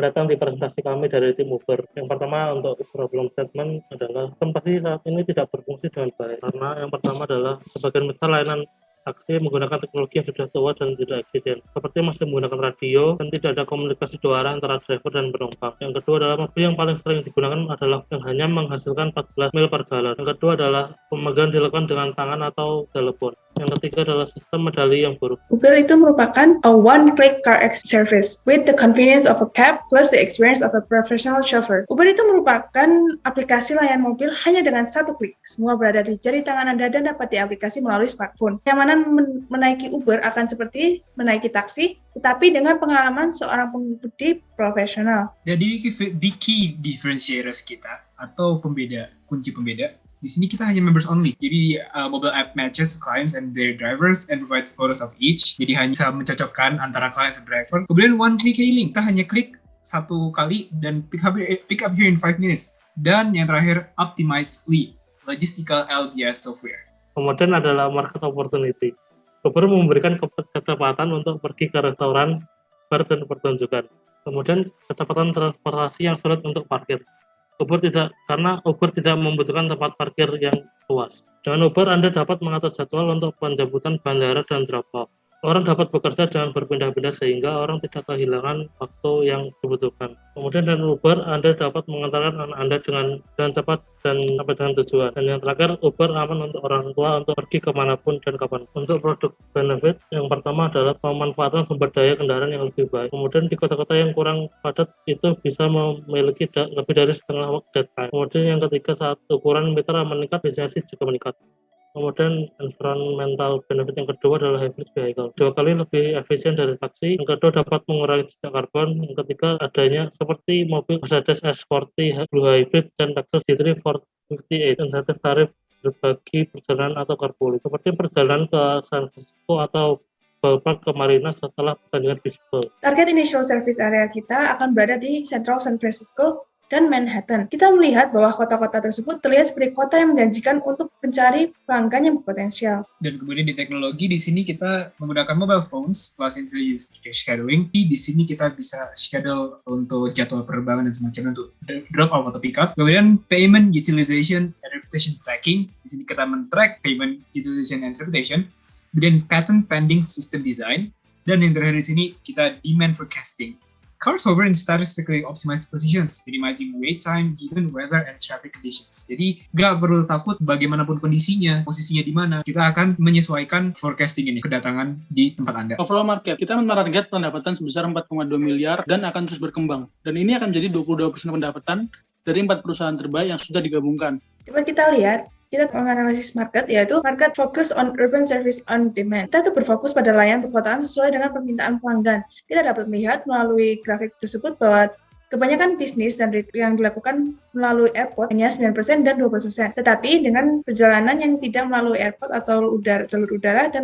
mendatang di presentasi kami dari tim Uber. Yang pertama untuk problem statement adalah pasti saat ini tidak berfungsi dengan baik, karena yang pertama adalah sebagian besar layanan taksi menggunakan teknologi yang sudah tua dan tidak efisien, seperti masih menggunakan radio dan tidak ada komunikasi suara antara driver dan penumpang. Yang kedua adalah mobil yang paling sering digunakan adalah yang hanya menghasilkan 14 mil per galon. Yang kedua adalah pemegang dilakukan dengan tangan atau telepon. Yang ketiga adalah sistem medali yang buruk. Uber itu merupakan a one-click car service with the convenience of a cab plus the experience of a professional chauffeur. Uber itu merupakan aplikasi layanan mobil hanya dengan satu klik. Semua berada di jari tangan Anda dan dapat diaplikasi melalui smartphone. Kenyamanan menaiki Uber akan seperti menaiki taksi, tetapi dengan pengalaman seorang pengemudi profesional. Jadi di key differentiators kita atau kunci pembeda, di sini kita hanya members only. Jadi mobile app matches clients and their drivers and provide photos of each. Jadi hanya bisa mencocokkan antara clients dan driver. Kemudian one click hailing, kita hanya klik satu kali dan pick up here in 5 minutes. Dan yang terakhir, optimized fleet, logistical LBS software. Kemudian adalah market opportunity. Uber memberikan kecepatan untuk pergi ke restoran, bar, dan pertunjukan. Kemudian kecepatan transportasi yang sulit untuk parkir. Karena Uber tidak membutuhkan tempat parkir yang luas. Dengan Uber, Anda dapat mengatur jadwal untuk penjemputan bandara dan drop-off. Orang dapat bekerja dengan berpindah-pindah sehingga orang tidak kehilangan waktu yang dibutuhkan. Kemudian dengan Uber, Anda dapat mengantarkan anak Anda dengan cepat dan sampai dengan tujuan. Dan yang terakhir, Uber aman untuk orang tua untuk pergi kemanapun dan kapan. Untuk produk benefit, yang pertama adalah pemanfaatan sumber daya kendaraan yang lebih baik. Kemudian di kota-kota yang kurang padat itu bisa memiliki lebih dari setengah waktu dead time. Kemudian yang ketiga, saat ukuran mitra meningkat, efisiensi juga meningkat. Kemudian environmental benefit yang kedua adalah hybrid vehicle, 2 kali lebih efisien dari taksi. Yang kedua dapat mengurangi jejak karbon. Yang ketiga adanya seperti mobil Mercedes S40 Blue Hybrid dan Lexus GT 458 insentif tarif berbagi perjalanan atau carpool, seperti perjalanan ke San Francisco atau ballpark ke Marina setelah pertandingan baseball. Target initial service area kita akan berada di Central San Francisco dan Manhattan. Kita melihat bahwa kota-kota tersebut terlihat seperti kota yang menjanjikan untuk mencari pelanggan yang berpotensial. Dan kemudian di teknologi, di sini kita menggunakan mobile phones plus intelligence scheduling. Di sini kita bisa schedule untuk jadwal penerbangan dan semacamnya untuk drop off atau pick up. Kemudian payment utilization and reputation tracking. Di sini kita men-track payment utilization and reputation. Kemudian patent pending system design. Dan yang terakhir di sini kita demand forecasting. Cars hover in statistically optimized positions, minimizing wait time given weather and traffic conditions. Jadi nggak perlu takut bagaimanapun kondisinya, posisinya di mana, kita akan menyesuaikan forecasting ini, kedatangan di tempat Anda. Overall market, kita menarget pendapatan sebesar 4,2 miliar dan akan terus berkembang. Dan ini akan menjadi 22% pendapatan dari 4 perusahaan terbaik yang sudah digabungkan. Coba kita lihat, kita menganalisis market, yaitu market focus on urban service on demand. Kita tuh berfokus pada layanan perkotaan sesuai dengan permintaan pelanggan. Kita dapat melihat melalui grafik tersebut bahwa kebanyakan bisnis dan yang dilakukan melalui airport hanya 9% dan 12%. Tetapi dengan perjalanan yang tidak melalui airport atau jalur udara dan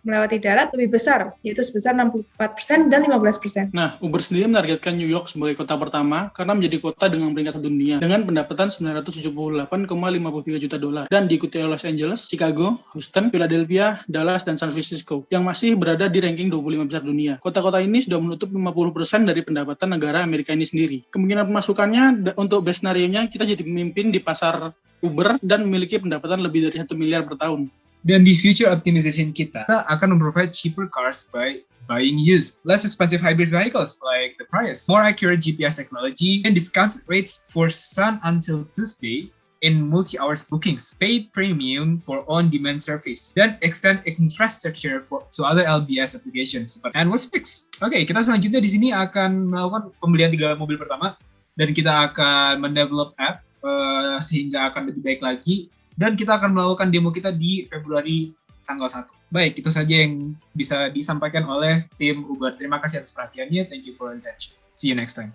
melewati darat lebih besar, yaitu sebesar 64% dan 15%. Nah, Uber sendiri menargetkan New York sebagai kota pertama karena menjadi kota dengan peringkat dunia dengan pendapatan $978,53 juta dan diikuti oleh Los Angeles, Chicago, Houston, Philadelphia, Dallas, dan San Francisco yang masih berada di ranking 25 besar dunia. Kota-kota ini sudah menutup 50% dari pendapatan negara Amerika ini sendiri. Kemungkinan pemasukannya untuk best scenario-nya kita jadi pemimpin di pasar Uber dan memiliki pendapatan lebih dari 1 miliar per tahun. Dan di future optimization kita akan provide cheaper cars by buying used, less expensive hybrid vehicles like the Prius, more accurate GPS technology, and discount rates for Sun until Tuesday in multi-hours bookings, pay premium for on-demand service, dan extend infrastructure to other LBS applications. And what's next? Oke, kita selanjutnya di sini akan melakukan pembelian 3 mobil pertama, dan kita akan mendevelop app sehingga akan lebih baik lagi, dan kita akan melakukan demo kita di Februari tanggal 1. Baik, itu saja yang bisa disampaikan oleh tim Uber. Terima kasih atas perhatiannya. Thank you for your attention. See you next time.